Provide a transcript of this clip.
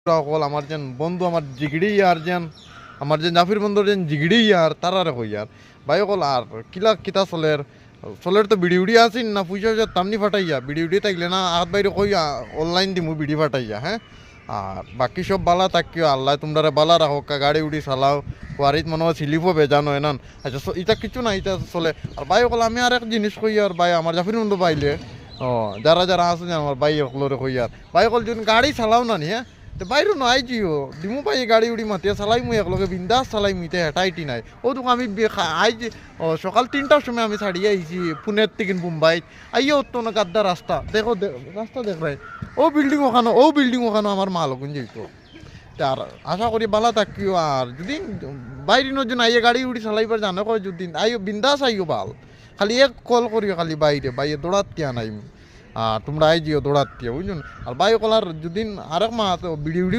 সকল আমার যেন বন্ধু আমার জিগড়ি আর যেন আমার যে জাফির বন্ধুর যেন জিগড়ি আর তারারে কই আর ভাই সকল আর কিলা কিতা চলের চলের তো বিড়ি উড়ি আসিন না পয়সা পয়সা তামনি ফাটাইয়া বিড়ি উড়ি থাকলে না হাত বাইরে কই অনলাইন দিমু বিড়ি ফাটাইয়া হ্যাঁ। আর বাকি সব বালা থাকিও আল্লাহ তোমরা বালা রাখো গাড়ি উড়ি চালাও কোয়ারিত মনে হয় স্লিপও বেজান হয় না। আচ্ছা এটা কিছু না এটা চলে। আর ভাই সকল আমি আর এক জিনিস কই আর ভাই আমার জাফির বন্ধু পাইলে যারা যারা আছে আমার ভাই সকলরে কই আর ভাই সকল যদি গাড়ি চালাও না নি হ্যাঁ তো বাইরে নয় জিও দিমু পাই গাড়ি উড়ি মাতিয়ে চালাই মুই একলগে বিন্দাস চালাই মুইতে হেঁটাইটি নাই ও তো আমি আইজ সকাল 3টার সময় আমি ছাড়িয়ে আইছি পুনের থেকে মুম্বাইত আইয়ে তো না গাদ্দা রাস্তা দেখো রাস্তা দেখ রাই ও বিল্ডিং ওখানো আমার মা লগন যেত। আর আশা করি বালা থাকিও আর যদি বাইরে নজন আইয়ে গাড়ি উড়ি চালাইবার জানো কয় যদি আইও বিন্দাস আইও ভাল খালি এক কল করিও খালি বাইরে দৌড়াত কিয়া নাই। আর তোমরা আই জিও দৌড়াত কিয়া বুঝুন। আর বাই কলার যদি আরেক মাহ বিড়ি উড়ি